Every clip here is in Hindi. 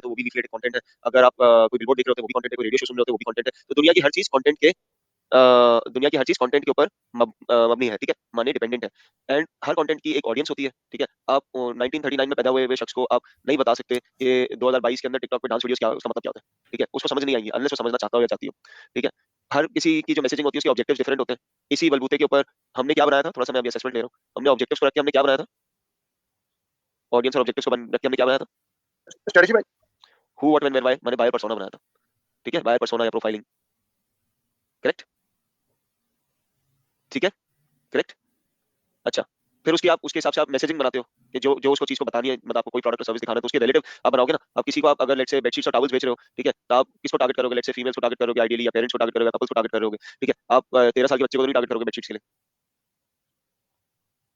तो वो भी लीफलेटेड कंटेंट है। अगर आप कोई बिलबोर्ड देख रहे होते हैं वो भी कंटेंट है, कोई रेडियो शो सुन रहे होते हैं वो भी कंटेंट है। तो दुनिया की हर चीज कंटेंट के ऊपर मबनी है, ठीक है, माने डिपेंडेंट है। एंड हर कंटेंट की एक ऑडियंस होती है, ठीक है। आप 1939 में पैदा हुए हुए शख्स को आप नहीं बता सकते कि 2022 के अंदर टिकटॉक पे डांस वीडियोस क्या उसका मतलब क्या होता है, ठीक है। उसको समझ नहीं आएंगी अनलेस वो समझना चाहता हो या चाहती हो, ठीक है। हर किसी की जो मैसेजिंग होती है उसके ऑब्जेक्टिव्स डिफरेंट होते हैं। इसी बलबूते के ऊपर हमने क्या बनाया था, थोड़ा सा मैं अभी असेसमेंट ले रहा हूँ। हमने ऑब्जेक्टिव्स को रख के हमने क्या बनाया था, ऑडियंस और ऑब्जेक्टिव्स को रख के हमने क्या बनाया था, स्ट्रेटजी भाई। Who what when where why, मैंने बायर पर्सोना बनाया था, ठीक है, बायर पर्सोना या प्रोफाइलिंग, करेक्ट, ठीक है, करेक्ट। अच्छा, फिर उसकी आप उसके हिसाब से आप मैसेजिंग बनाते हो कि जो जो उसको चीज को बतानी है, मतलब आपको कोई प्रोडक्ट और सर्विस दिखाना है तो उसके रिलेटिव आप बनाओगे ना। आप किसी को आप अगर लेट्स से बेडशीट्स और टॉवल्स बेच रहे हो, ठीक है, तो आप किसको टारगेट करोगे, लेट्स से फीमेल्स को टारगेट करोगे आइडियली, या पेरेंट्स को टारगेट करोगे, कपल्स को टारगेट करोगे, ठीक है। आप 13 साल के बच्चे को तो नहीं टारगेट करोगे बेडशीट्स के लिए,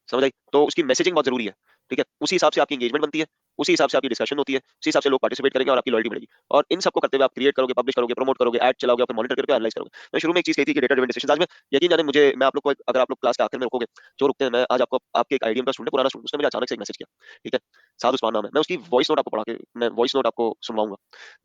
समझ आई। तो उसकी मैसेजिंग बहुत जरूरी है, ठीक है। उसी हिसाब से आपकी एंगेजमेंट बनती है, उसी हिसाब से आपकी डिस्कशन होती है, उसी हिसाब से लोग पार्टिसिपेट करेंगे और आपकी लॉयल्टी बढ़ेगी। और इन सबको करते हुए आप क्रिएट करोगे, पब्लिश करोगे, प्रमोट करोगे, ऐड चलाओगे, फिर मॉनिटर करके एनालाइज करोगे। मैं शुरू में एक चीज कही थी कि डेटा ड्रिवन डिसीजंस, आज मैं यकीन जाने मुझे मैं आप लोग को अगर आप लोग क्लास के आखिर में रुकोगे, जो रुकते हैं, मैं आज आपको आपके एक आईडीएम का स्टूडेंट, पुराना स्टूडेंट, उसने मुझे अचानक से एक मैसेज किया, ठीक है। साद उस्मान नाम है, मैं उसकी वॉइस नोट आपको पढ़ा के मैं वॉइस नोट आपको सुनवाऊंगा।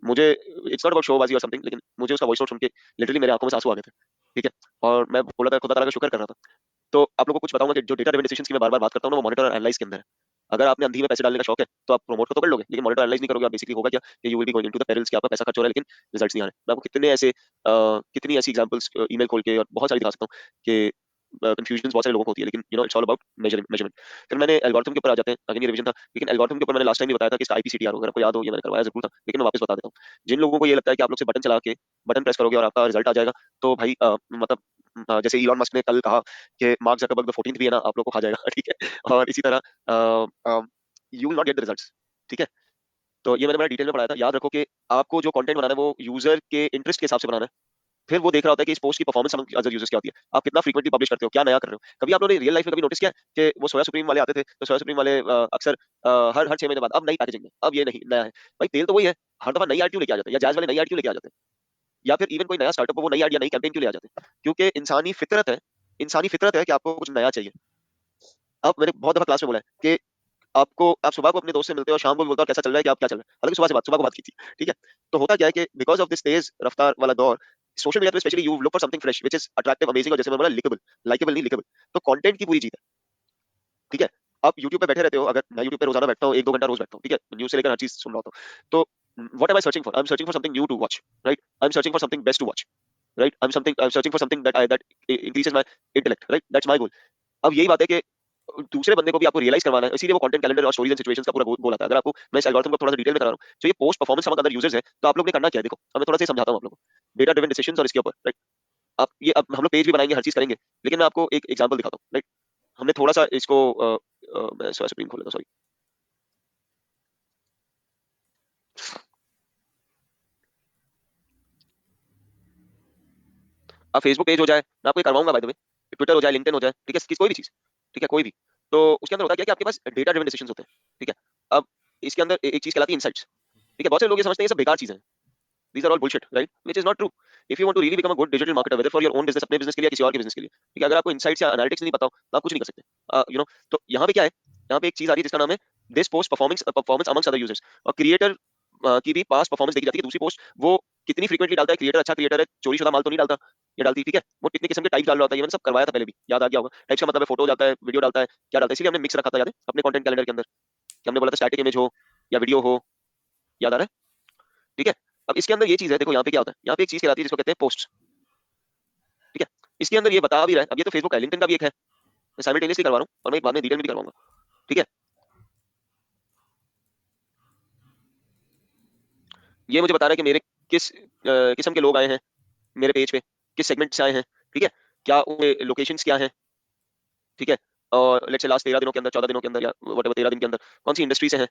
मुझे इट्स नॉट अबाउट शोबाजी और समथिंग, लेकिन मुझे उसका वॉइस नोट सुन के लिटरली मेरे आंखों में से आंसू आ गए थे, ठीक है। और मैं बोला था खुदा ताला का शुक्र कर रहा था। तो आप लोगों को कुछ बताऊंगा कि जो डेटा ड्रिवन डिसीजंस की मैं बार-बार बात करता हूं ना, वो मॉनिटर और एनालाइज के अंदर है। अगर आपने अंधी में पैसे डालने का शौक है तो आप प्रमोट तो कर लोगे, लेकिन मॉनिटर एनालाइज नहीं करोगे। आप बेसिकली होगा क्या कि you will be going into the perils, कि आपका पैसा खर्च हो रहा है लेकिन रिजल्ट्स नहीं आ रहे। मैं आपको कितनी ऐसी एग्जांपल्स ईमेल खोल के और बहुत सारी दिखा सकता हूं कि कंफ्यूजन बहुत सारे लोगों को होती है, लेकिन इट्स ऑल अबाउट मेजरमेंट। फिर मैंने एल्गोरिथम के ऊपर आ जाते हैं, अगेन ये रिवीजन था, लेकिन एल्गोरिथम के ऊपर मैंने लास्ट टाइम भी बताया था कि इसका आईपीसीटीआर अगर आपको याद हो, ये मैंने करवाया जरूर था, लेकिन मैं वापस बता देता हूँ। जिन लोगों को ये लगता है कि आप लोग से बटन चला के बटन प्रेस करोगे और आपका रिजल्ट आ जाएगा, तो भाई मतलब जैसे इलॉन मस्क ने कल कहा कि मार्क जकरबर्ग द 14th भी है ना, आप लोग को खा जाएगा ठीक है। और इसी तरह you will not get the results, ठीक है। तो ये मैंने बड़ा डिटेल में पढ़ाया था। याद रखो कि आपको जो कंटेंट बनाना है वो यूजर के इंटरेस्ट के हिसाब से बनाना है। फिर वो देख रहा होता है कि इस पोस्ट की परफॉर्मेंस अमंग अदर यूजर्स क्या होती है, आप कितना फ्रीक्वेंटली पब्लिश करते हो, क्या नया कर रहे हो। कभी आप लोगों ने रियल लाइफ में कभी नोटिस किया है कि वो सोया सुप्रीम वाले आते थे, तो सोया सुप्रीम वाले अक्सर हर हर 6 महीने बाद अब नई पैकेजिंग है, अब ये नहीं नया है। भाई तेल तो वही है, हर दफा नई ऐड क्यों लेके आ जाते हैं, या जायज वाले नई ऐड क्यों लेके आ जाते हैं, या फिर इवन कोई नया स्टार्टअप वो नई ऐड या नई कैंपेन क्यों ले आ जाते हैं। क्योंकि इंसानी फितरत है कि आपको कुछ नया चाहिए। अब मैंने बहुत दफा क्लास में बोला है कि आपको आप सुबह को अपने दोस्त से मिलते हो और शाम को भी बोलते हो कैसा चल रहा है, कि आप क्या चल रहा है, हालांकि सुबह को बात की थी, ठीक है। तो होता क्या है कि बिकॉज ऑफ दिस तेज रफ्तार वाला दौर, सोशल मीडिया पे specially you look for something fresh which is attractive, amazing, और जैसे मैं बोला लिकेबल, लाइकेबल नहीं लिकेबल। तो कंटेंट की पूरी जीत है, ठीक है। आप यूट्यूब पे बैठे रहते हो, अगर मैं यूट्यूब पे रोजाना बैठता हूँ, 1-2 घंटा रोज बैठता हूँ, ठीक है, न्यूज से लेकर हर चीज सुन रहा होता हूँ। तो what am I searching for, I am searching for something new to watch, right. I am searching for something best to watch, right. I am searching for something that increases my intellect, right, that's my goal. अब यही बात है कि दूसरे बंदे को भी आपको रियलाइज करवाना है, इसीलिए वो कंटेंट कैलेंडर और स्टोरीज एंड सिचुएशंस का पूरा गोल आता है। अगर आपको मैं इस एल्गोरिथम को थोड़ा सा डिटेल में करा रहा हूं, तो ये पोस्ट परफॉर्मेंस समझ अदर यूजर्स है, तो आप लोग ने करना क्या है, देखो अब मैं थोड़ा सा समझाता हूं आप लोगों को डेटा ड्रिवन डिसीजंस और इसके ऊपर, राइट। आप ये अब हम लोग पेज भी बनाएंगे, हर चीज करेंगे, लेकिन मैं आपको एक एग्जांपल दिखाता हूं, राइट। हमने थोड़ा सा इसको मैं स्क्रीन खोल लेता हूं, सॉरी। अब फेसबुक पेज हो जाए, मैं आपको ये करवाऊंगा बाय द वे, ट्विटर हो जाए, लिंक्डइन हो जाए, ठीक है, कोई भी चीज, ठीक है, कोई भी। तो उसके अंदर होता क्या है कि आपके पास डेटा ड्रिवन डिसीजंस होते हैं, ठीक है। अब इसके अंदर एक चीज कहलाती है इनसाइट्स, ठीक है। बहुत से लोग ये समझते हैं ये सब बेकार चीजें हैं, these are all bullshit, right, which is not true. If you want to really become a good digital marketer, whether for your own business, अपने business के लिए या किसी और के business के लिए, ठीक है, अगर आपको insights या analytics नहीं पता हो तो आप कुछ नहीं कर सकते, you know। तो यहाँ पे क्या है, यहाँ पे एक चीज आ रही है जिसका नाम है this post performance amongst other users, और क्रिएटर की भी पास परफॉर्मेंस देखी जाती है। दूसरी पोस्ट वो कितनी फ्रीक्वेंटली डालता है, क्रिएटर अच्छा क्रिएटर है, चोरी शुदा माल तो नहीं डालता, ये डालती, ठीक है। वो कितने किस्म के टाइप डाल रहा होता है, ये मैंने सब करवाया था पहले भी, याद आ गया होगा। टाइप्स का मतलब है फोटो डालता है, वीडियो डालता है, क्या डालता है, इसलिए हमने मिक्स रखा था, याद है, अपने कंटेंट कैलेंडर के अंदर, कि हमने बोला था स्टैटिक इमेज हो या वीडियो हो, याद आ रहा है, ठीक है। अब इसके अंदर ये चीज है, देखो यहाँ पे क्या होता है, यहाँ पे एक चीज कहलाती है जिसको कहते हैं पोस्ट, ठीक है। इसके अंदर ये बता भी रहा है, अब ये तो फेसबुक है, लिंक्डइन का भी एक है, मैं साइमल्टेनियसली करवा रहा हूँ और मैं एक बाद में डिटेल में भी करवाऊंगा, ठीक है। ये मुझे बता रहा है कि मेरे किस किस्म के लोग आए हैं मेरे पेज पे, किस सेगमेंट से आए हैं, ठीक है, क्या उनके लोकेशंस क्या हैं, ठीक है। और लेट्स से लास्ट 13 दिनों के अंदर, 14 दिनों के अंदर, या वट 13 दिन के अंदर कौन सी इंडस्ट्री से हैं,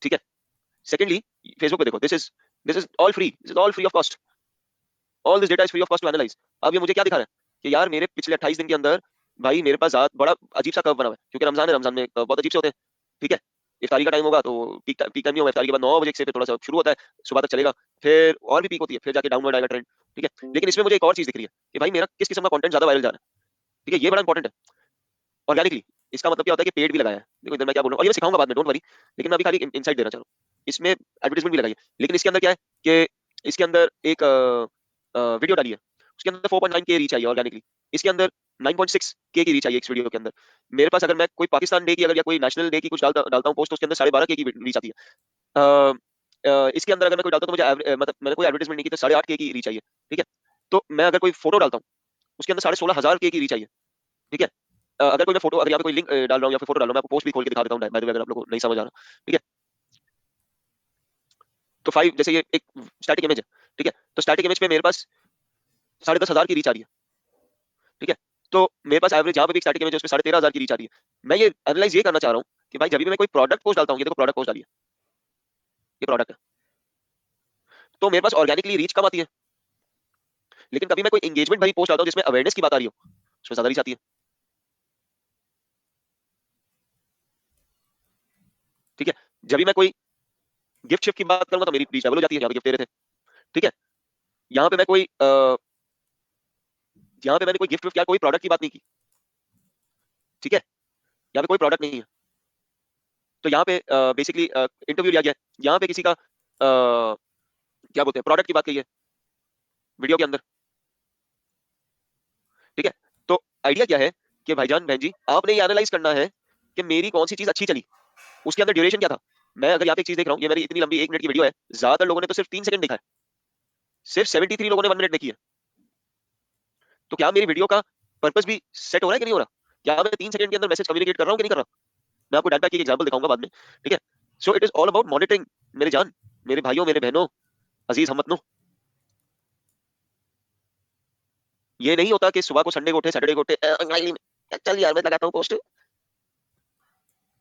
ठीक है। सेकेंडली, फेसबुक पे देखो, this is all free, this is all free of cost, all this data is free of cost to analyse. अब ये मुझे क्या दिखा रहा है कि यार मेरे पिछले 28 दिन के अंदर भाई मेरे पास बड़ा अजीब सा कर्व बना हुआ है, क्योंकि रमजान है, रमजान में बहुत अजीब से होते हैं, ठीक है। इफ्तारी का टाइम होगा तो पीक टाइम नहीं होगा, इफ्तारी के बाद 9 बजे से फिर थोड़ा सा शुरू होता है, सुबह तक चलेगा, फिर और भी पीक होती है, फिर जाके डाउनवर्ड आएगा ट्रेंड, ठीक है। लेकिन इसमें मुझे एक और चीज दिख रही है कि भाई मेरा किस किस्म का कंटेंट ज्यादा वायरल जा रहा है, ठीक है, ये बड़ा इंपॉर्टेंट है। ऑर्गेनिकली इसका मतलब क्या होता है कि पेड भी लगाया है। देखो इधर मैं क्या बोल रहा हूँ, और ये मैं सिखाऊंगा बाद में, डोंट वरी, लेकिन मैं अभी खाली इनसाइट देना चाह रहा हूँ। इसमें एडवर्टाइजमेंट भी लगाई है, लेकिन इसके अंदर क्या है कि इसके अंदर एक वीडियो डाली है, उसके अंदर 4.9 के रीच आई है ऑर्गेनिकली, इसके अंदर 9.6 के की रीच आई है इस वीडियो के अंदर। मेरे पास अगर मैं कोई पाकिस्तान डे की अगर या कोई नेशनल डे की कुछ डालता हूँ पोस्ट, तो उसके अंदर 12.5 के की रीच आती है। अ, इसके अंदर अगर मैं कोई डालता हूँ तो मुझे मतलब मैंने कोई एडवर्टाइजमेंट नहीं की तो 8.5 के की रीच आई है, ठीक है। तो मैं अगर कोई फोटो डालता हूँ उसके अंदर 16,500 के की रीच आई है, ठीक है। अगर कोई मैं फोटो, अगर यहाँ पे कोई लिंक डाल रहा हूँ या फिर फोटो डाल रहा हूँ, मैं आपको पोस्ट भी खोल के दिखा देता हूँ बाय द वे, अगर आप लोगों को नहीं समझ आ रहा, ठीक है। तो 5 जैसे ये एक स्टैटिक इमेज है, ठीक है, तो स्टैटिक इमेज पे मेरे पास 10,500 की रीच आ रही है, ठीक है। तो मेरे पास एवरेज जहाँ पे भी स्टैटिक इमेज है उसमें 13,500 की रीच आ रही है। मैं ये एनालाइज ये करना चाह रहा हूँ कि भाई जब भी मैं कोई प्रोडक्ट पोस्ट डालता हूँ, ये देखो प्रोडक्ट पोस्ट डाली है, ये प्रोडक्ट है, तो मेरे पास ऑर्गेनिकली रीच कम आती है। लेकिन कभी मैं कोई एंगेजमेंट भरी पोस्ट डालता हूँ जिसमें अवेयरनेस की बात आ रही हो, उसमें ज्यादा रीच आती है, ठीक है। जब भी मैं कोई गिफ्ट शिफ्ट की बात करूंगा तो मेरी रीच डबल हो जाती है, यहाँ पे गिफ्ट दे रहे थे, ठीक है। यहाँ पे मैं कोई यहाँ पे मैंने कोई गिफ्ट विफ्ट या कोई प्रोडक्ट की बात नहीं की, ठीक है, यहाँ पे कोई प्रोडक्ट नहीं है। तो यहाँ पे बेसिकली इंटरव्यू लिया गया है, यहाँ पे किसी का क्या बोलते हैं प्रोडक्ट की बात कही है वीडियो के अंदर, ठीक है। तो आइडिया क्या है कि भाईजान बहन जी आपने ये एनालाइज करना है कि मेरी कौन सी चीज अच्छी चली, उसके अंदर ड्यूरेशन क्या था। मैं अगर यहाँ पे एक चीज देख रहा हूँ, ये मेरी इतनी लंबी 1 मिनट की वीडियो है, ज्यादातर लोगों ने तो सिर्फ 3 सेकंड देखा है, सिर्फ 73 लोगों ने 1 मिनट देखी है। तो क्या मेरी वीडियो का पर्पस भी सेट हो रहा है कि नहीं हो रहा, क्या मैं 3 सेकंड के अंदर मैसेज कम्युनिकेट कर रहा हूँ कि नहीं कर रहा। मैं आपको डाटा की एग्जांपल दिखाऊंगा बाद में, ठीक है। So it is all about monitoring मेरे जान, मेरे भाइयों मेरे बहनों, अजीज हमवतनों। ये नहीं होता कि सुबह को संडे को उठे सैटरडे को उठे चल यार मैं लगाता हूँ पोस्ट,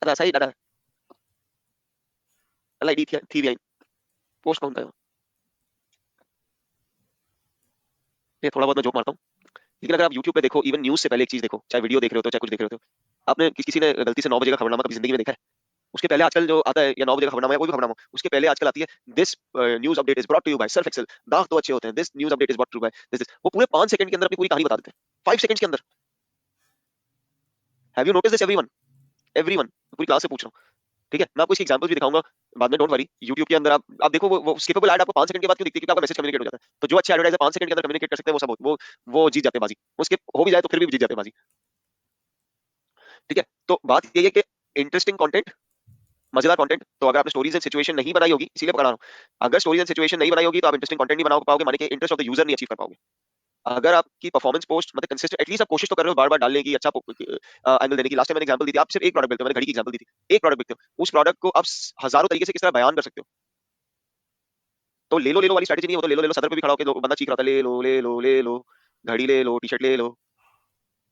ऐसा ही डाटा आईडी थी भी पोस्ट कौन था, ये थोड़ा बहुत मैं जोक मारता हूँ। लेकिन अगर आप YouTube पे देखो, इवन न्यूज से पहले एक चीज देखो, चाहे वीडियो देख रहे हो तो चाहे कुछ देख रहे हो, आपने किसी ने गलती से 9 बजे का खबरनामा कभी जिंदगी में देखा है, उसके पहले आजकल जो आता है या 9 बजे का खबरनामा या कोई भी खबरनामा, उसके पहले आजकल आती है this news update is brought to you by Surf Excel. दाग तो अच्छे होते हैं, this news update is brought to by this, वो पूरे 5 सेकंड के अंदर अपनी पूरी कहानी बता देते हैं, 5 सेकंड्स के अंदर। Have you notice this everyone, everyone पूरी क्लास से पूछ रहा हूँ, ठीक है। मैं आपको इसकी एग्जांपल भी दिखाऊंगा बाद में, डोंट वरी। YouTube के अंदर आप देखो वो स्किपेबल ऐड आपको 5 सेकंड के बाद क्यों दिखती है, क्योंकि आपका मैसेज कम्युनिकेट हो जाता है। तो जो अच्छे एडवर्टाइजर 5 सेकंड के अंदर कम्युनिकेट कर सकते हैं, वो सब वो जीत जाते हैं बाजी, वो स्किप हो भी जाए तो फिर भी जीत जाते हैं बाजी, ठीक है। तो बात ये है कि इंटरेस्टिंग कंटेंट, मजेदार कंटेंट, तो अगर आपने स्टोरीज एंड सिचुएशन नहीं बनाई होगी, इसीलिए पकड़ा रहा हूं, अगर स्टोरीज एंड सिचुएशन नहीं बनाई होगी तो आप इंटरेस्टिंग कंटेंट नहीं बना पाओगे, माने कि इंटरेस्ट ऑफ द यूजर नहीं अचीव कर पाओगे। अगर आपकी परफॉर्मेंस पोस्ट मतलब कंसिस्टेंट, एटलीस्ट आप कोशिश तो कर रहे हो बार बार डालने की, अच्छा एंगल देने की। लास्ट टाइम मैंने एग्जांपल दी थी, आप सिर्फ एक प्रोडक्ट बेचते हो, मैंने घड़ी की एग्जांपल दी थी, एक प्रोडक्ट बेचते हो, उस प्रोडक्ट को आप हजारों तरीके से किस तरह बयान कर सकते हो। तो ले लो वाली स्ट्रेटजी नहीं है, वो तो ले लो सदर पे भी खड़ा होकर बंदा चीख रहा था ले लो ले लो ले लो, घड़ी ले लो, टी शर्ट ले लो,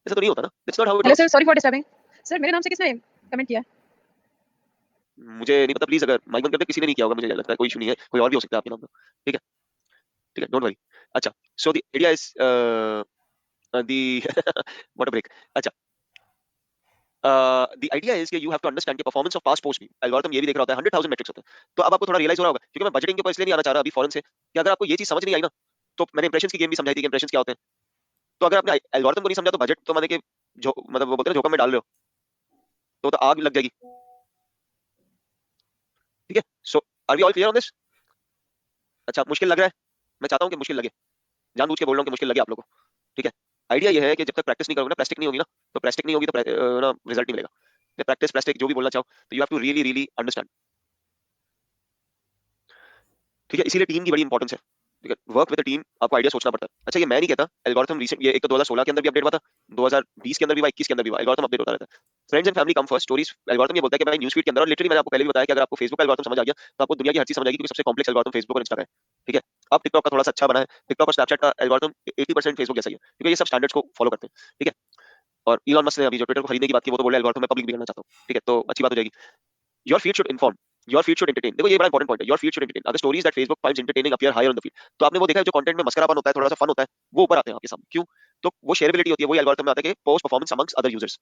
ऐसा तो नहीं होता ना, it's not how it hello works. Sir, sorry for disturbing. Sir मेरे नाम से किसने कमेंट किया है? मुझे नहीं पता, प्लीज अगर माइक बंद करते, किसी ने नहीं किया होगा मुझे लगता है, कोई इशू नहीं है, कोई और भी हो सकता है आपके नाम का, ठीक है, ठीक है, डोंट वरी। अच्छा, so the idea is the what a break. अच्छा, द आइडिया इज कि यू हैव टू अंडरस्टैंड कि परफॉर्मेंस ऑफ पास्ट पोस्ट भी एल्गोरिथम ये भी देख रहा होता है, 100,000 मेट्रिक्स होते हैं। तो अब आपको थोड़ा रियलाइज हो रहा होगा, क्योंकि मैं बजटिंग के ऊपर इसलिए नहीं आना चाह रहा अभी फॉरन से, कि अगर आपको ये चीज समझ नहीं आई ना, तो मैंने इंप्रेशंस की गेम भी समझाई थी कि इंप्रेशंस क्या होते हैं। तो अगर आपने एल्गोरिथम को नहीं समझा तो बजट तो माने कि जो मतलब वो बोलते हैं ना, जोखम में डाल रहे हो तो आग लग जाएगी, ठीक है। So are we all clear on this. अच्छा, मुश्किल लग रहा है, मैं चाहता हूँ कि मुश्किल लगे, जानबूझ के बोल रहा हूँ कि मुश्किल लगे आप लोगों को, ठीक है। आइडिया ये है कि जब तक प्रैक्टिस नहीं करोगे ना, प्लास्टिक नहीं होगी ना, तो प्लास्टिक नहीं होगी तो ना रिजल्ट नहीं मिलेगा। प्रैक्टिस प्लास्टिक जो भी बोलना चाहो, तो you have to really really understand, ठीक है। इसीलिए टीम की बड़ी इंपॉर्टेंस है, ठीक है। वर्क विद द टीम, आपको आइडिया सोचना पड़ता है। अच्छा, ये मैं नहीं कहता, एल्गोरिथम रीसेंट ये एक तो 2016 के अंदर भी अपडेट हुआ था, 2020 के अंदर भी हुआ, 21 के अंदर भी हुआ, एल्गोरिथम अपडेट होता रहता है। Friends and family come first, stories algorithm ये बोलता है कि भाई न्यूज़फीड के अंदर, और लिटरली मैंने आपको पहले भी बताया कि अगर आपको फेसबुक का एल्गोरिथम समझ आ गया तो आपको दुनिया की हर चीज समझ आएगी, क्योंकि सबसे कॉम्प्लेक्स एल्गोरिथम फेसबुक और इंस्टा का है, ठीक है। अब टिकटॉक का थोड़ा सा अच्छा बना है, टिकटॉक और स्नैपचैट का एल्गोरिथम 80% फेसबुक जैसा ही है, क्योंकि ये सब स्टैंडर्ड्स को फॉलो करते हैं, ठीक है। और इलॉन मस्क ने अभी जो ट्विटर को खरीदने की बात की, वो तो बोले एल्गोरिथम में पब्लिक भी करना चाहता हूँ, ठीक है, तो अच्छी बात हो जाएगी। Your feed should inform, your feed should entertain. देखो ये बड़ा इंपॉर्टेंट पॉइंट है, योर फीड शुड एंटरटेन। अगर stories that Facebook finds entertaining appear higher on the feed, तो आपने वो देखा है जो कंटेंट में मस्करापन होता है, थोड़ा सा फन होता है, वो ऊपर आते हैं आपके सामने, क्यों? तो वो शेयरबिलिटी होती है, वही एल्गोरिथम में आता है कि post performance amongst other users.